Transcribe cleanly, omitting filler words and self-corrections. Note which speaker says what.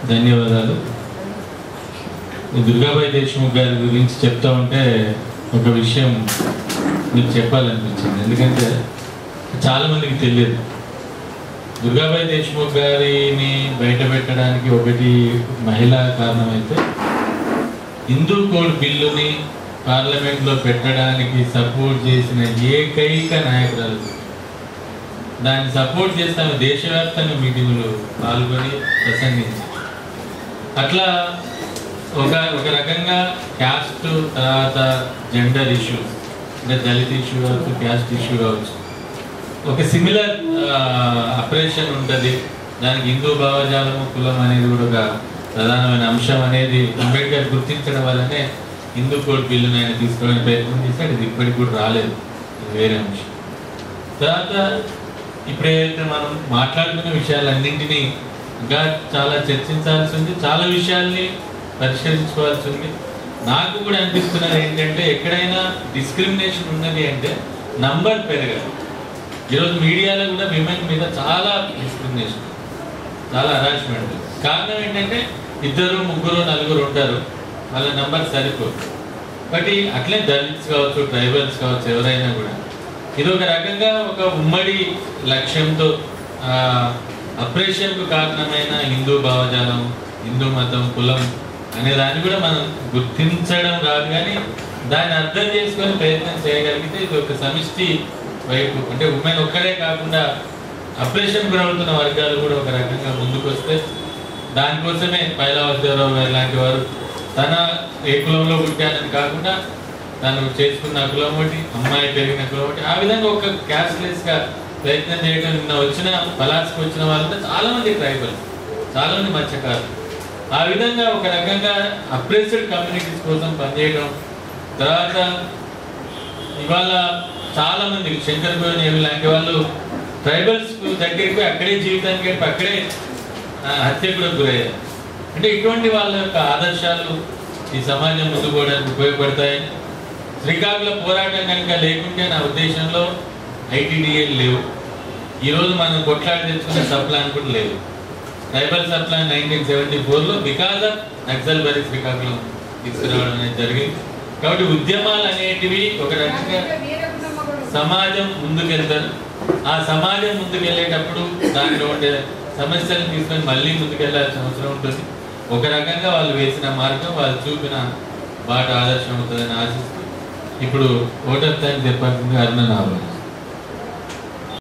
Speaker 1: ధన్యవాదాలు. దుర్గాబాయి దేశ్ముఖ్ గారి గురించి చెప్తా ఉంటే ఒక విషయం మీకు చెప్పాలనిపించింది. ఎందుకంటే చాలామందికి తెలియదు. దుర్గాబాయి దేశ్ముఖ్ గారిని బయట పెట్టడానికి ఒకటి మహిళా కారణమైతే, హిందూ కోడ్ బిల్లుని పార్లమెంట్లో పెట్టడానికి సపోర్ట్ చేసిన ఏకైక నాయకురాలు. దాన్ని సపోర్ట్ చేస్తాను దేశవ్యాప్తంగా మీటింగులు పాల్గొని ప్రసంగించి, అట్లా ఒక రకంగా క్యాస్ట్, తర్వాత జెండర్ ఇష్యూస్, అంటే దళిత ఇష్యూ కావచ్చు, క్యాస్ట్ ఇష్యూ కావచ్చు, ఒక సిమిలర్ అప్రేషన్ ఉంటుంది. దానికి హిందూ భావజాలము, కులం అనేది కూడా ఒక ప్రధానమైన అంశం అనేది అంబేద్కర్ గుర్తించడం వల్లనే హిందూ కోడ్ బిల్లుని ఆయన తీసుకోవడానికి ప్రయత్నం చేశాడు. ఇది ఇప్పటికి కూడా రాలేదు, వేరే అంశం. తర్వాత ఇప్పుడు ఏదైతే మనం మాట్లాడుకున్న విషయాలన్నింటినీ ఇంకా చాలా చర్చించాల్సి ఉంది, చాలా విషయాల్ని పరిష్కరించుకోవాల్సి ఉంది. నాకు కూడా అనిపిస్తున్నది ఏంటంటే, ఎక్కడైనా డిస్క్రిమినేషన్ ఉన్నది అంటే నంబర్ పెరగాలి. ఈరోజు మీడియాలో కూడా విమెన్ మీద చాలా డిస్క్రిమినేషన్, చాలా హరాస్మెంట్. కారణం ఏంటంటే 2, 3, 4 ఉంటారు, వాళ్ళ నంబర్ సరిపోదు. బట్ అట్లే దళిత్స్ కావచ్చు, ట్రైబల్స్ కావచ్చు, ఎవరైనా కూడా ఇది ఒక రకంగా ఒక ఉమ్మడి లక్ష్యంతో అప్రేషన్కు కారణమైన హిందూ భావజాలం, హిందూ మతం, కులం అనే దాన్ని కూడా మనం గుర్తించడం కాదు, కానీ దాన్ని అర్థం చేసుకొని ప్రయత్నం చేయగలిగితే ఇది ఒక సమిష్టి వైపు, అంటే ఉమెన్ ఒక్కడే కాకుండా అప్రేషన్ గురవుతున్న వర్గాలు కూడా ఒక రకంగా ముందుకు వస్తే, దానికోసమే పైలావదేవరావు గారు లాంటి వారు తన ఏ కులంలో పుట్టానని కాకుండా తను చేసుకున్న కులం ఒకటి, అమ్మాయి పెరిగిన కులం ఒకటి, ఆ విధంగా ఒక క్యాస్ట్లెస్గా ప్రయత్నం చేయడం. నిన్న వచ్చిన పలాస్కి వచ్చిన వాళ్ళంటే చాలామంది ట్రైబల్, చాలామంది మత్స్యకారులు. ఆ విధంగా ఒక రకంగా అప్రెస్డ్ కమ్యూనిటీస్ కోసం పనిచేయడం. తర్వాత ఇవాళ చాలామంది శంకర్ గోయల్ లాంటి వాళ్ళు ట్రైబల్స్ దగ్గరికి అక్కడే జీవితానికి గడిపి అక్కడే హత్య కూడా గురయ్యారు. అంటే ఇటువంటి వాళ్ళ యొక్క ఆదర్శాలు ఈ సమాజం ముందుకు పోవడానికి ఉపయోగపడతాయి. శ్రీకాకుళం పోరాటం కనుక లేకుంటే నా ఉద్దేశంలో ఐటీడీఏలు లేవు. ఈరోజు మనం కొట్లాడి తెచ్చుకున్న సప్లాన్ కూడా లేవు. ట్రైబల్ సప్లాన్ 1974లో because of Naxalbari Srikakulam తీసుకురావడం అనేది జరిగింది. కాబట్టి ఉద్యమాలు అనేటివి ఒక రకంగా సమాజం ముందుకెళ్తారు. ఆ సమాజం ముందుకెళ్ళేటప్పుడు దాంట్లో ఉండే సమస్యలను తీసుకొని మళ్ళీ ముందుకెళ్లాల్సిన అవసరం ఉంటుంది. ఒక రకంగా వాళ్ళు వేసిన మార్గం, వాళ్ళు చూపిన బాట ఆదర్శం అవుతుందని ఆశిస్తూ ఇప్పుడు ఓటర్ టైం చెప్పాల్సింది అరుణ నావల్.